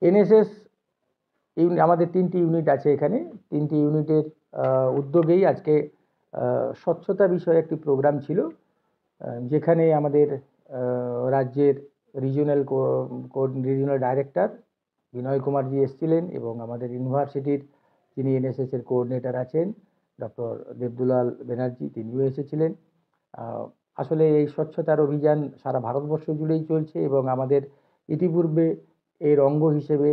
NSS আমাদের 3টি unit আছে এখানে। 3টি ইউনিটের উদ্যোগেই আজকে স্বচ্ছতা বিষয়ে একটি প্রোগ্রাম ছিল, যেখানে আমাদের রাজ্যের রিজিওনাল ডাইরেক্টর বিনয় কুমারজি এসেছিলেন এবং আমাদের ইউনিভার্সিটির যিনি এনএসএসের কোঅর্ডিনেটর আছেন ডক্টর দেবদুলাল ব্যানার্জি, তিনিও এসেছিলেন। আসলে এই স্বচ্ছতার অভিযান সারা ভারতবর্ষ জুড়েই চলছে এবং আমাদের ইতিপূর্বে এর অঙ্গ হিসেবে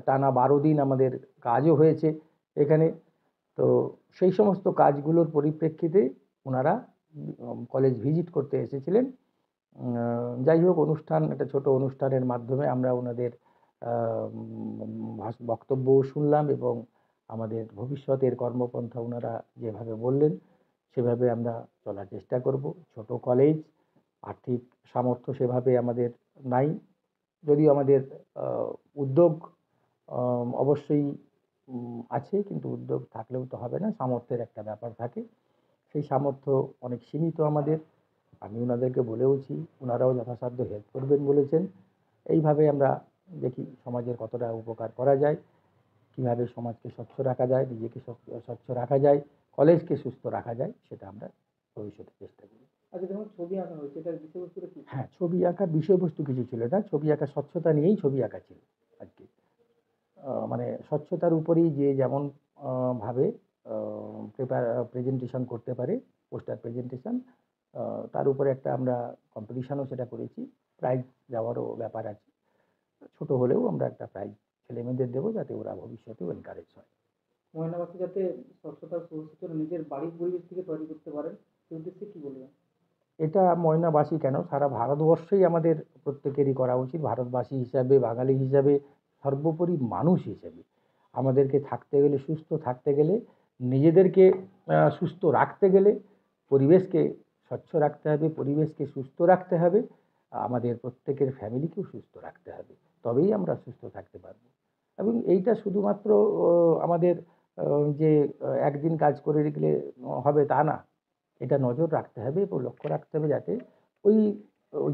টানা 12 দিন আমাদের কাজও হয়েছে এখানে। তো সেই সমস্ত কাজগুলোর পরিপ্রেক্ষিতে ওনারা কলেজ ভিজিট করতে এসেছিলেন। যাই হোক, একটা ছোট অনুষ্ঠানের মাধ্যমে আমরা ওনাদের বক্তব্যও শুনলাম এবং আমাদের ভবিষ্যতের কর্মপন্থা ওনারা যেভাবে বললেন সেভাবে আমরা চলার চেষ্টা করব। ছোট কলেজ, আর্থিক সামর্থ্য সেভাবে আমাদের নাই, যদিও আমাদের উদ্যোগ অবশ্যই আছে, কিন্তু উদ্যোগ থাকলেও তো হবে না, সামর্থ্যের একটা ব্যাপার থাকে। সেই সামর্থ্য অনেক সীমিত আমাদের। আমি ওনাদেরকে বলেওছি, ওনারাও যথাসাধ্য হেল্প করবেন বলেছেন। এইভাবে আমরা দেখি সমাজের কতটা উপকার করা যায়, কীভাবে সমাজকে স্বচ্ছ রাখা যায়, নিজেকে স্বচ্ছ রাখা যায়, কলেজকে সুস্থ রাখা যায়, সেটা আমরা ভবিষ্যতে চেষ্টা করি। আচ্ছা, যেমন ছবি আঁকা হয়েছে, এটার বিষয়বস্তুটা কি? হ্যাঁ, ছবি আঁকার বিষয়বস্তু কিছু ছিল না, ছবি আঁকা স্বচ্ছতা নিয়েই ছবি আঁকা ছিল আজকে। মানে স্বচ্ছতার উপরেই যে যেমন ভাবে প্রেজেন্টেশন করতে পারে, পোস্টার প্রেজেন্টেশন, তার উপরে একটা আমরা কম্পিটিশনও সেটা করেছি। প্রাইজ দেওয়ারও ব্যাপার আছে, ছোট হলেও আমরা একটা প্রাইজ ছেলেমেয়েদের দেবো, যাতে ওরা ভবিষ্যতেও এনকারেজ হয়। ময়নাবাসী যাতে স্বচ্ছতার সূচনা নিজের বাড়ির পরিবেশ থেকে তৈরি করতে পারেন, সেই উদ্দেশ্যে কি বলবেন? এটা ময়নাবাসী কেন, সারা ভারতবর্ষেই আমাদের প্রত্যেকেরই করা উচিত। ভারতবাসী হিসাবে, বাঙালি হিসাবে, সর্বোপরি মানুষ হিসেবে আমাদেরকে থাকতে গেলে, সুস্থ থাকতে গেলে, নিজেদেরকে সুস্থ রাখতে গেলে পরিবেশকে স্বচ্ছ রাখতে হবে, পরিবেশকে সুস্থ রাখতে হবে, আমাদের প্রত্যেকের ফ্যামিলিকেও সুস্থ রাখতে হবে, তবেই আমরা সুস্থ থাকতে পারব। এবং এইটা শুধুমাত্র আমাদের যে একদিন কাজ করে গেলে হবে তা না, এটা নজর রাখতে হবে এবং লক্ষ্য রাখতে হবে যাতে ওই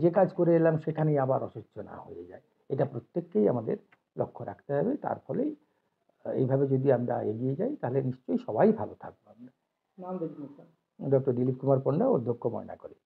যে কাজ করে এলাম সেখানেই আবার অসুস্থ না হয়ে যায়। এটা প্রত্যেককেই আমাদের লক্ষ্য রাখতে হবে। তার ফলেই এইভাবে যদি আমরা এগিয়ে যাই তাহলে নিশ্চয়ই সবাই ভালো থাকবো আমরা। নাম দেখুন স্যার। ডক্টর দিলীপ কুমার পণ্ডা, অধ্যক্ষ, ময়না কলেজ।